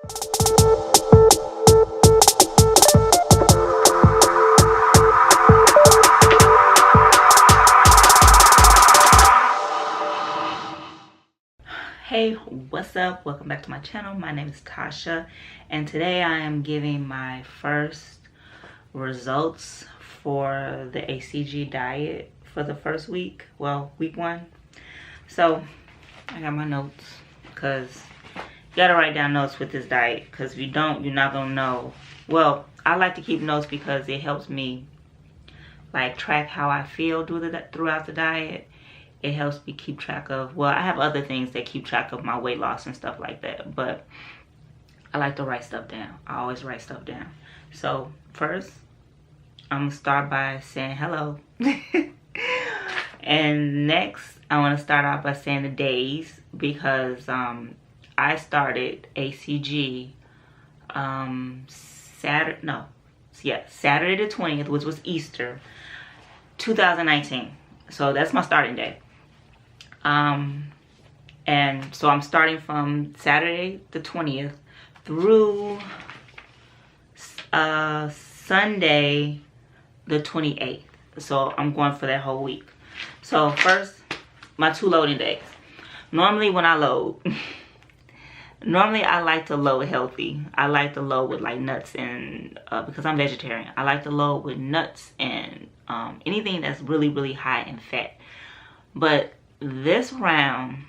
Hey, what's up? Welcome back to my channel. My name is Tasha, and today I am giving my first results for the ACG diet for the first week. Well, week 1. So I got my notes because you gotta write down notes with this diet, because if you don't, you're not gonna know. Well, I like to keep notes because it helps me like track how I feel throughout the diet. It helps me keep track of, well, I have other things that keep track of my weight loss and stuff like that, but I like to write stuff down. I always write stuff down. So first, I'm gonna start by saying hello. And next, I wanna start off by saying the days, because I started ACG Saturday the 20th, which was Easter 2019. So that's my starting day. And so I'm starting from Saturday the 20th through Sunday the 28th. So I'm going for that whole week. So first, my 2 loading days. Normally when I load, normally I like to load healthy. I like to load with like nuts and, because I'm vegetarian, I like to load with nuts and anything that's really, really high in fat. But this round,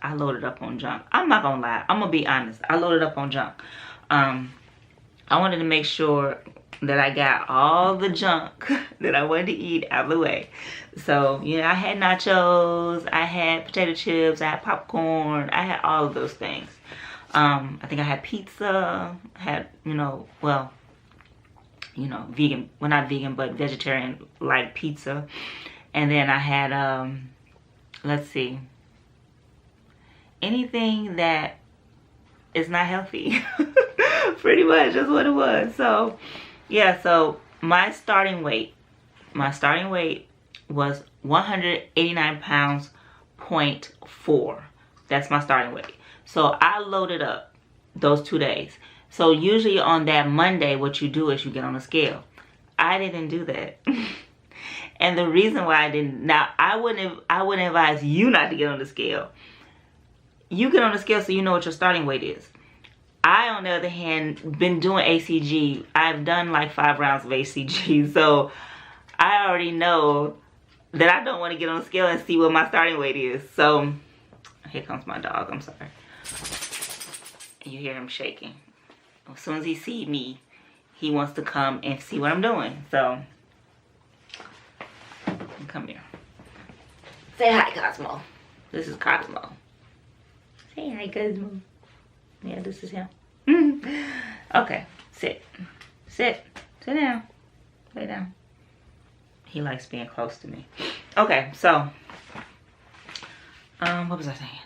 I loaded up on junk. I'm not gonna lie, I'm gonna be honest, I loaded up on junk. I wanted to make sure that I got all the junk that I wanted to eat out of the way. So, you know, I had nachos, I had potato chips, I had popcorn, I had all of those things. I think I had pizza, had, vegan, well, not vegan, but vegetarian like pizza. And then I had, let's see, anything that is not healthy. Pretty much, that's what it was. So, yeah, so my starting weight was 189 pounds, 0.4. That's my starting weight. So I loaded up those 2 days. So usually on that Monday, what you do is you get on a scale. I didn't do that. And the reason why I didn't, now I wouldn't advise you not to get on the scale. You get on the scale so you know what your starting weight is. I, on the other hand, been doing ACG. I've done like 5 rounds of ACG. So I already know that I don't want to get on the scale and see what my starting weight is. So here comes my dog, I'm sorry. You hear him shaking. As soon as he sees me, he wants to come and see what I'm doing. So come here. Say hi, Cosmo. This is Cosmo. Say hi, Cosmo. Yeah, this is him. Okay, sit. Sit. Sit down. Lay down. He likes being close to me. Okay, so what was I saying?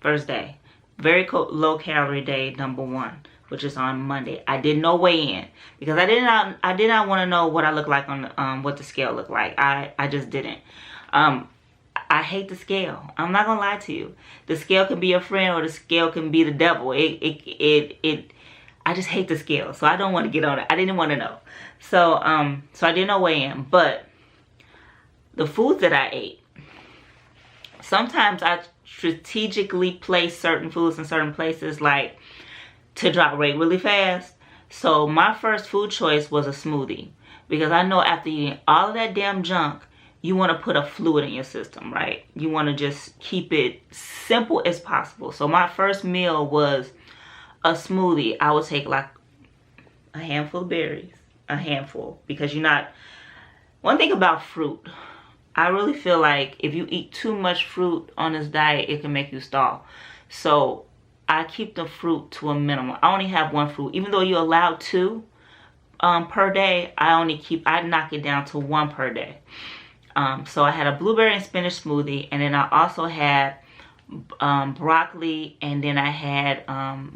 First day. Very low calorie day, number 1. Which is on Monday. I did no weigh-in because I did not want to know what I look like on what the scale looked like. I just didn't. I hate the scale. I'm not gonna lie to you. The scale can be a friend or the scale can be the devil. I just hate the scale, so I don't want to get on it. I didn't want to know. So so I did no weigh-in, but the foods that I ate, sometimes I strategically place certain foods in certain places, like to drop weight really fast. So my first food choice was a smoothie, because I know after eating all of that damn junk, you want to put a fluid in your system, right? You want to just keep it simple as possible. So my first meal was a smoothie. I would take like a handful of berries, a handful, because one thing about fruit, I really feel like if you eat too much fruit on this diet, it can make you stall. So I keep the fruit to a minimum. I only have 1 fruit. Even though you're allowed 2 per day, I knock it down to 1 per day. So I had a blueberry and spinach smoothie, and then I also had broccoli, and then I had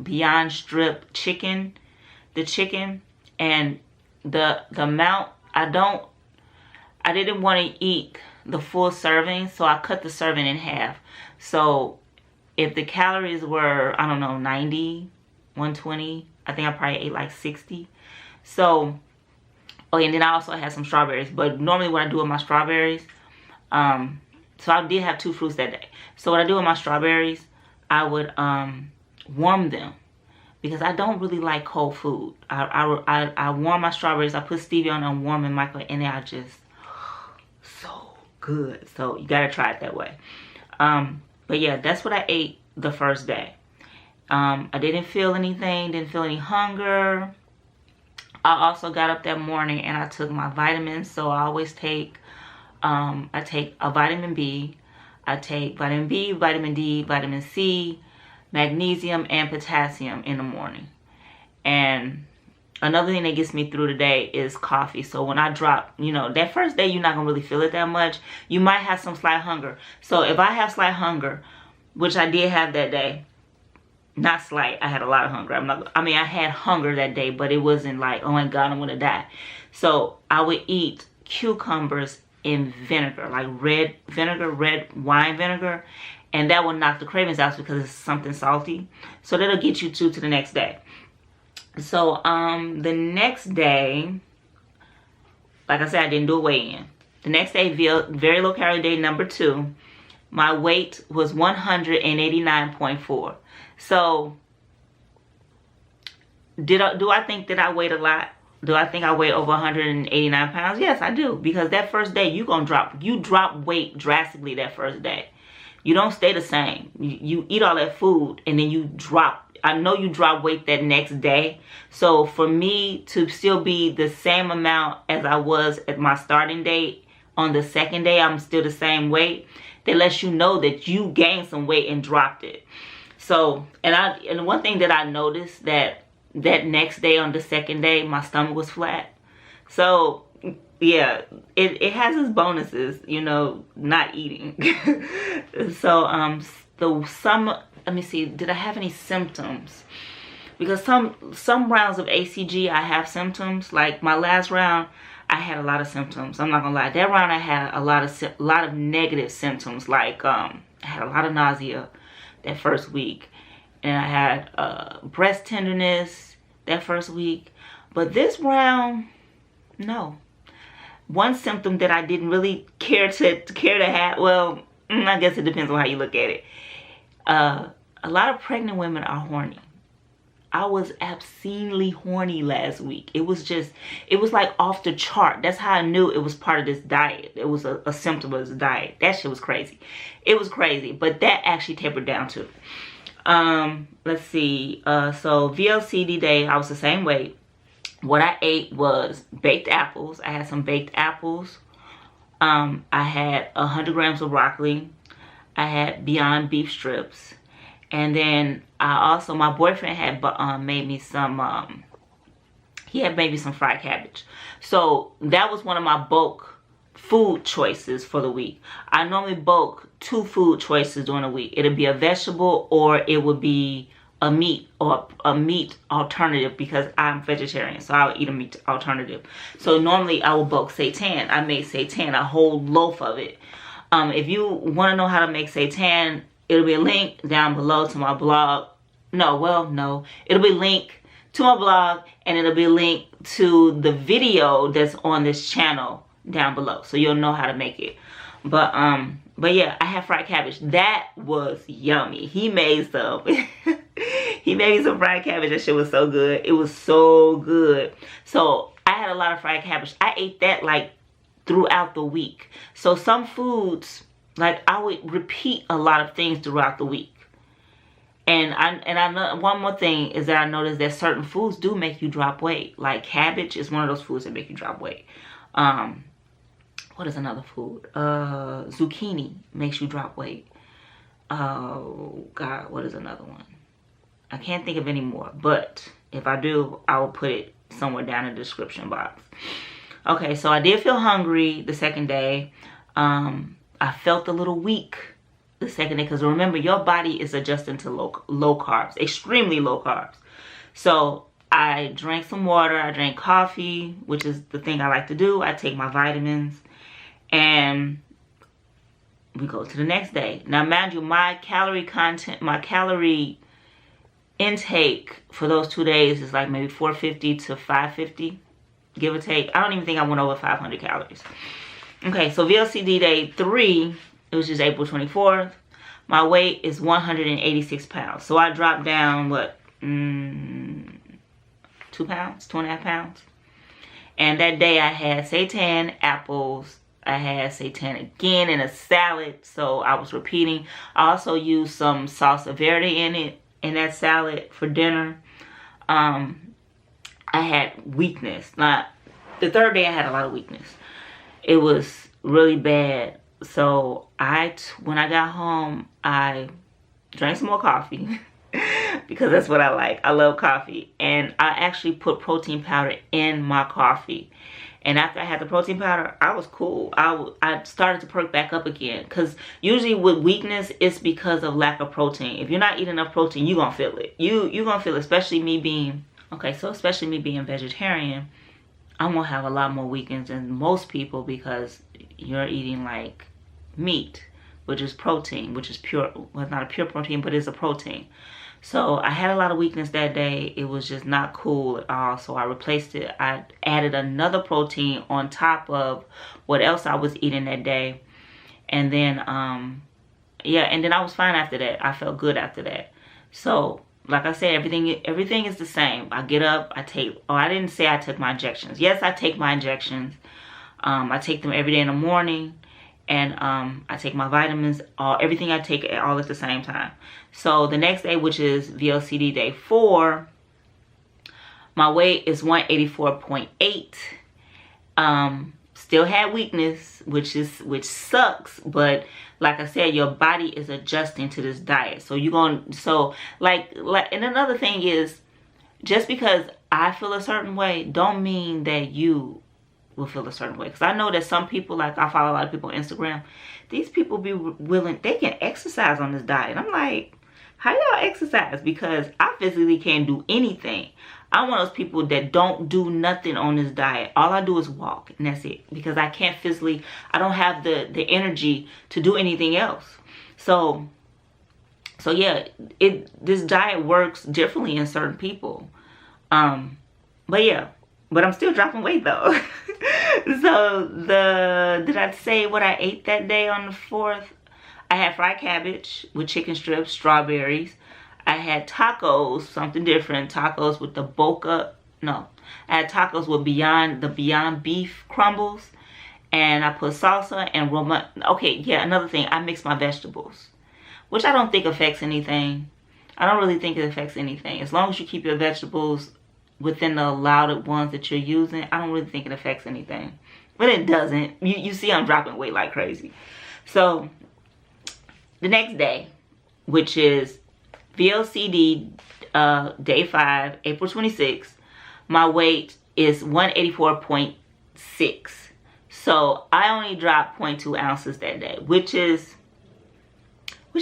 Beyond Strip chicken, the chicken, and the amount, I didn't want to eat the full serving, so I cut the serving in half. So if the calories were, I don't know, 90, 120, I think I probably ate like 60. So, oh, and then I also had some strawberries. But normally what I do with my strawberries, so I did have 2 fruits that day. So what I do with my strawberries, I would warm them, because I don't really like cold food. I warm my strawberries. I put stevia on and warm in microwave, and they are just so good. So you gotta try it that way. But yeah, that's what I ate the first day. I didn't feel anything, didn't feel any hunger. I also got up that morning and I took my vitamins. So I always take, I take a vitamin B. I take vitamin B, vitamin D, vitamin C, magnesium, and potassium in the morning. And another thing that gets me through the day is coffee. So when I drop, you know, that first day you're not gonna really feel it that much. You might have some slight hunger. So if I have slight hunger, which I did have that day, not slight, I had a lot of hunger. I had hunger that day, but it wasn't like, oh my God, I'm gonna die. So I would eat cucumbers in vinegar, like red vinegar, red wine vinegar, and that will knock the cravings out because it's something salty. So that'll get you to the next day. So the next day, like I said, I didn't do a weigh-in. The next day, very low calorie day number 2, my weight was 189.4. So do I think that I weighed a lot? Do I think I weighed over 189 pounds? Yes, I do. Because that first day, you drop weight drastically that first day. You don't stay the same. You eat all that food and then you drop. I know you drop weight that next day. So for me to still be the same amount as I was at my starting date, on the second day, I'm still the same weight. That lets you know that you gained some weight and dropped it. So, and one thing that I noticed that next day, on the second day, my stomach was flat. So yeah, it has its bonuses, you know, not eating. So let me see, did I have any symptoms? Because some rounds of ACG I have symptoms. Like my last round, I had a lot of symptoms. I'm not gonna lie. That round I had a lot of negative symptoms. Like I had a lot of nausea that first week, and I had breast tenderness that first week. But this round, no. One symptom that I didn't really care to have, well, I guess it depends on how you look at it. A lot of pregnant women are horny. I was obscenely horny last week. It was like off the chart. That's how I knew it was part of this diet. It was a symptom of this diet. That shit was crazy. It was crazy, but that actually tapered down too. Let's see. So VLCD day, I was the same weight. What I ate was baked apples. I had some baked apples. I had 100 grams of broccoli. I had Beyond beef strips. And then my boyfriend had made me some, he had made me some fried cabbage. So that was one of my bulk food choices for the week. I normally bulk 2 food choices during the week. It'll be a vegetable or it would be a meat, or a meat alternative, because I'm vegetarian, so I'll eat a meat alternative. So normally I will bulk seitan. I made seitan, a whole loaf of it. If you want to know how to make seitan, it'll be a link down below to my blog. No. It'll be a link to my blog, and it'll be a link to the video that's on this channel down below, so you'll know how to make it. But yeah, I had fried cabbage. That was yummy. He made some. He made me some fried cabbage. That shit was so good. It was so good. So I had a lot of fried cabbage. I ate that like throughout the week. So some foods, like I would repeat a lot of things throughout the week. And I know one more thing is that I noticed that certain foods do make you drop weight. Like cabbage is one of those foods that make you drop weight. What is another food? Zucchini makes you drop weight. Oh God, what is another one? I can't think of any more, but if I do, I will put it somewhere down in the description box. Okay, so I did feel hungry the second day. I felt a little weak the second day, because remember, your body is adjusting to low carbs, extremely low carbs. So I drank some water, I drank coffee, which is the thing I like to do. I take my vitamins, and we go to the next day. Now, mind you, my calorie intake for those 2 days is like maybe 450 to 550, give or take. I don't even think I went over 500 calories. Okay, so VLCD day 3, which is April 24th, my weight is 186 pounds. So I dropped down, what, 2 pounds, 2.5 pounds. And that day I had seitan, apples. I had seitan again in a salad, so I was repeating. I also used some salsa verde in that salad for dinner. I had weakness. Now, the third day I had a lot of weakness. It was really bad. So when I got home, I drank some more coffee because that's what I like. I love coffee. And I actually put protein powder in my coffee. And after I had the protein powder, I was cool. I started to perk back up again. Because usually with weakness, it's because of lack of protein. If you're not eating enough protein, you're going to feel it. You're going to feel it, especially me being, especially me being vegetarian. I'm going to have a lot more weakness than most people because you're eating like meat, which is protein, which is pure. Well, it's not a pure protein, but it's a protein. So I had a lot of weakness that day. It was just not cool at all. So I replaced it. I added another protein on top of what else I was eating that day. And then, yeah, and then I was fine after that. I felt good after that. So, like I said, everything is the same. I get up, I didn't say I took my injections. Yes, I take my injections. I take them every day in the morning. And I take my vitamins, everything I take all at the same time. So the next day, which is VLCD day 4, my weight is 184.8. Still had weakness, which sucks, but like I said, your body is adjusting to this diet. So and another thing is, just because I feel a certain way, don't mean that you will feel a certain way. Because I know that some people, like I follow a lot of people on Instagram, these people be willing, they can exercise on this diet. I'm like, how y'all exercise? Because I physically can't do anything. I'm one of those people that don't do nothing on this diet. All I do is walk, and that's it. Because I can't physically, I don't have the energy to do anything else. So yeah, this diet works differently in certain people. But yeah. But I'm still dropping weight though. So did I say what I ate that day on the 4th? I had fried cabbage with chicken strips, strawberries. I had tacos, something different. Tacos with the I had tacos with the Beyond Beef crumbles. And I put salsa and okay, yeah, another thing, I mix my vegetables, which I don't think affects anything. I don't really think it affects anything. As long as you keep your vegetables within the allowed ones that you're using, I don't really think it affects anything. But it doesn't. You see I'm dropping weight like crazy. So the next day, which is VLCD day 5, April 26th, my weight is 184.6. So I only dropped 0.2 ounces that day, which is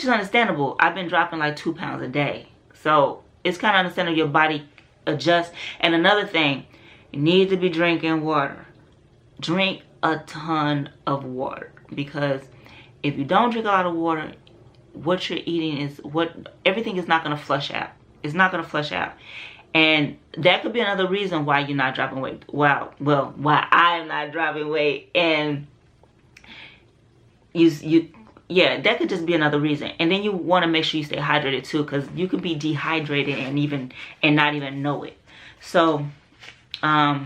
understandable. I've been dropping like 2 pounds a day. So it's kind of understandable your body adjust. And another thing, you need to be drinking water. Drink a ton of water, because if you don't drink a lot of water, what you're eating everything is not going to flush out. It's not going to flush out. And that could be another reason why you're not dropping weight. Why I'm not dropping weight. And yeah, that could just be another reason. And then you want to make sure you stay hydrated too, because you could be dehydrated and not even know it. So I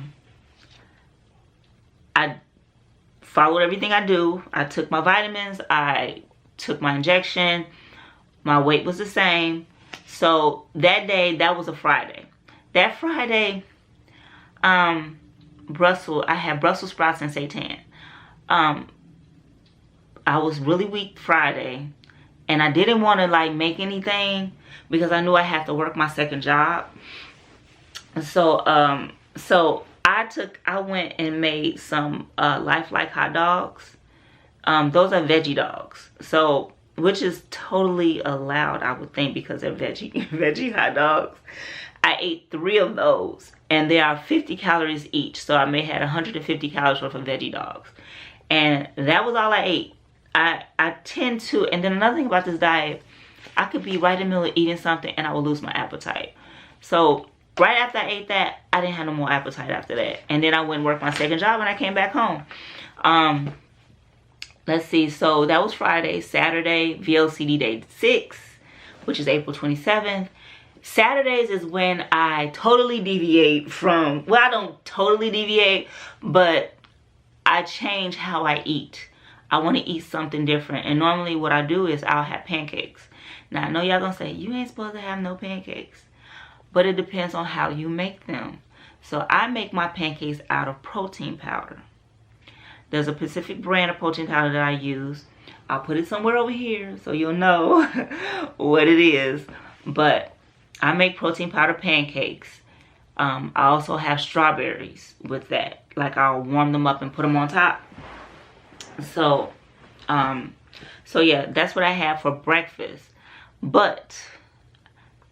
followed everything I do. I took my vitamins, I took my injection, my weight was the same. So that day, that was a Friday. That Friday, I had Brussels sprouts and seitan. I was really weak Friday, and I didn't want to like make anything because I knew I had to work my second job. So I went and made some Lifelike hot dogs. Those are veggie dogs, so which is totally allowed, I would think, because they're veggie hot dogs. I ate 3 of those, and they are 50 calories each, so I may have 150 calories worth of veggie dogs, and that was all I ate. I tend to, and then another thing about this diet, I could be right in the middle of eating something and I will lose my appetite. So right after I ate that, I didn't have no more appetite after that. And then I went and worked my second job and I came back home. Let's see. So that was Friday. Saturday, VLCD day 6, which is April 27th. Saturdays is when I totally deviate from, well, I don't totally deviate, but I change how I eat. I want to eat something different. And normally what I do is I'll have pancakes. Now, I know y'all gonna say, you ain't supposed to have no pancakes. But it depends on how you make them. So I make my pancakes out of protein powder. There's a specific brand of protein powder that I use. I'll put it somewhere over here so you'll know what it is. But I make protein powder pancakes. I also have strawberries with that. Like I'll warm them up and put them on top. So yeah, that's what I have for breakfast. But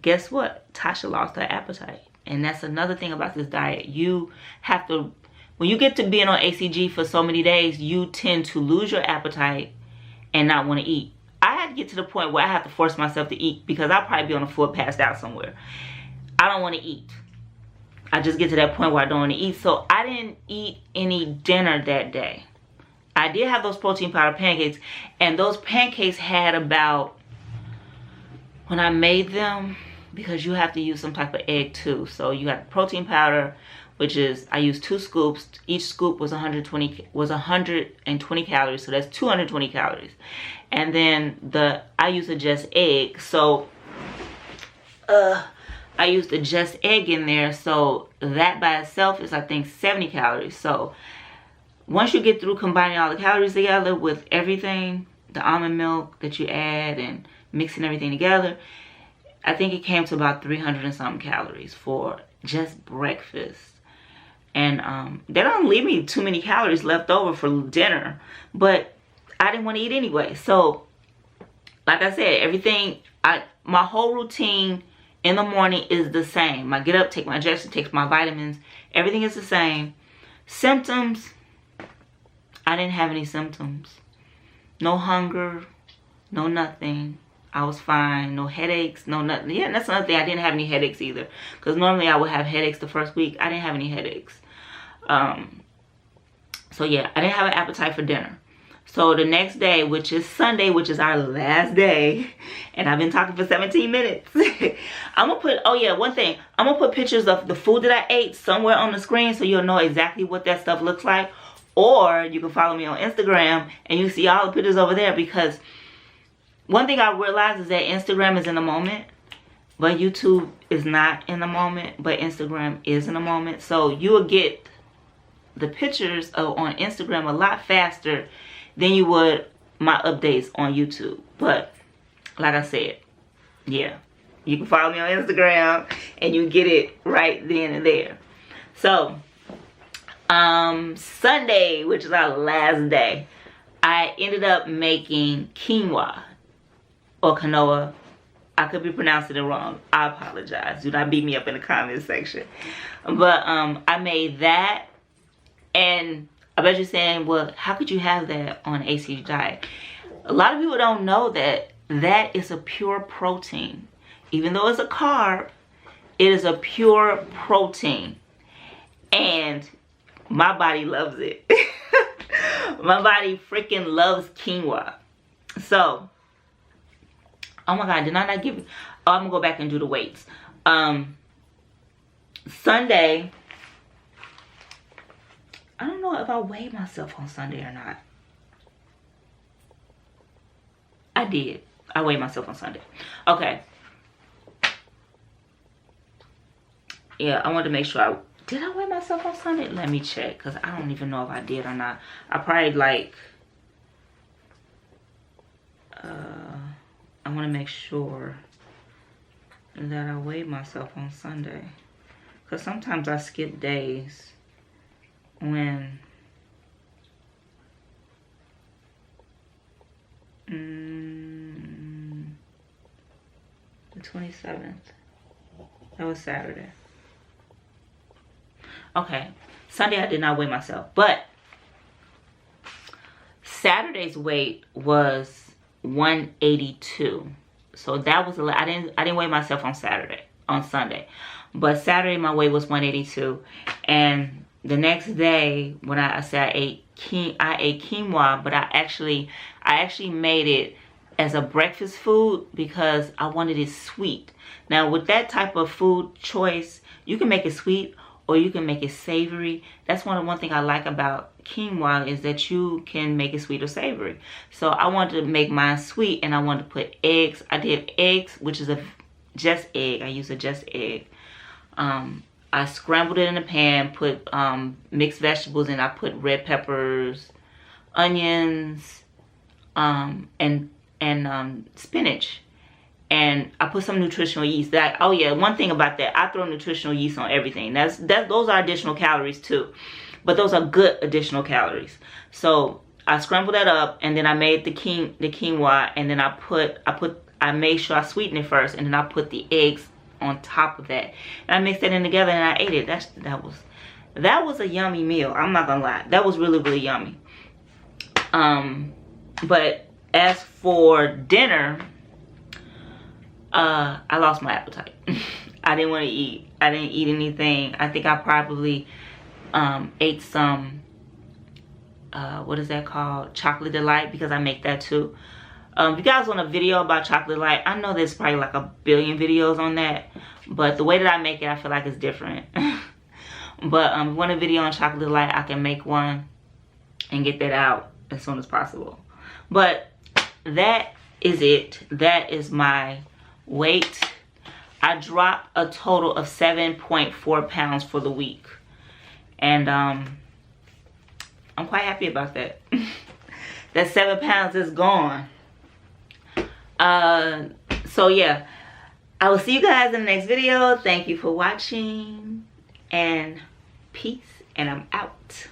guess what? Tasha lost her appetite. And that's another thing about this diet. You have to, when you get to being on ACG for so many days, you tend to lose your appetite and not want to eat. I had to get to the point where I have to force myself to eat because I'll probably be on the floor passed out somewhere. I don't want to eat. I just get to that point where I don't want to eat. So I didn't eat any dinner that day. I did have those protein powder pancakes. And those pancakes had about, when I made them, because you have to use some type of egg too. So you got protein powder, which is, I used 2 scoops. Each scoop was 120 calories. So that's 220 calories. And then I use a just egg. So I used a just egg in there. So that by itself is, I think, 70 calories. So once you get through combining all the calories together with everything, the almond milk that you add and mixing everything together, I think it came to about 300 and something calories for just breakfast. And they don't leave me too many calories left over for dinner, but I didn't want to eat anyway. So like I said, my whole routine in the morning is the same. I get up, take my injection, take my vitamins, everything is the same. Symptoms, I didn't have any symptoms. No hunger, no nothing. I was fine. No headaches, no nothing. Yeah, that's another thing. I didn't have any headaches either. Because normally I would have headaches the first week. I didn't have any headaches. So yeah, I didn't have an appetite for dinner. So the next day, which is Sunday, which is our last day, and I've been talking for 17 minutes. I'm going to put, oh yeah, one thing. I'm going to put pictures of the food that I ate somewhere on the screen so you'll know exactly what that stuff looks like. Or you can follow me on Instagram and you see all the pictures over there, because one thing I realized is that Instagram is in the moment, but YouTube is not in the moment, but Instagram is in the moment. So you will get the pictures on Instagram a lot faster than you would my updates on YouTube. But like I said, yeah, you can follow me on Instagram and you get it right then and there. So Sunday, which is our last day, I ended up making quinoa or quinoa. I could be pronouncing it wrong. I apologize. Do not beat me up in the comment section. But I made that, and I bet you're saying, well, how could you have that on ACG diet? A lot of people don't know that that is a pure protein. Even though it's a carb, it is a pure protein. And my body loves it. My body freaking loves quinoa. So, oh my God, did I not give you? Oh, I'm gonna go back and do the weights. Sunday, I don't know if I weighed myself on Sunday or not. I did. I weighed myself on Sunday. Okay. Yeah, I wanted to make sure did I weigh myself on Sunday? Let me check, because I don't even know if I did or not. I probably like, I want to make sure that I weighed myself on Sunday. Because sometimes I skip days when the 27th. That was Saturday. Okay, Sunday I did not weigh myself, but Saturday's weight was 182. So that was a lot. I didn't weigh myself on Sunday. But Saturday my weight was 182. And the next day when I said I ate quinoa, but I actually made it as a breakfast food because I wanted it sweet. Now with that type of food choice, you can make it sweet or you can make it savory. That's one thing I like about quinoa is that you can make it sweet or savory. So I wanted to make mine sweet and I wanted to put eggs. I did eggs, which is a just egg. I use a just egg. I scrambled it in a pan, put mixed vegetables in. I put red peppers, onions, and spinach. And I put some nutritional yeast. Oh yeah, one thing about that, I throw nutritional yeast on everything. Those are additional calories too, but those are good additional calories. So I scrambled that up, and then I made the quinoa, and then I made sure I sweetened it first, and then I put the eggs on top of that, and I mixed that in together, and I ate it. That was a yummy meal. I'm not gonna lie, that was really, really yummy. But as for dinner, I lost my appetite. I didn't want to eat. I didn't eat anything. I think I probably ate some what is that called, chocolate delight, because I make that too. If you guys want a video about chocolate delight, I know there's probably like a billion videos on that, but the way that I make it, I feel like it's different. But if you want a video on chocolate delight, I can make one and get that out as soon as possible. But that is it. That is my weight. I dropped a total of 7.4 pounds for the week, and I'm quite happy about that. That 7 pounds is gone. So yeah, I will see you guys in the next video. Thank you for watching, and peace, and I'm out.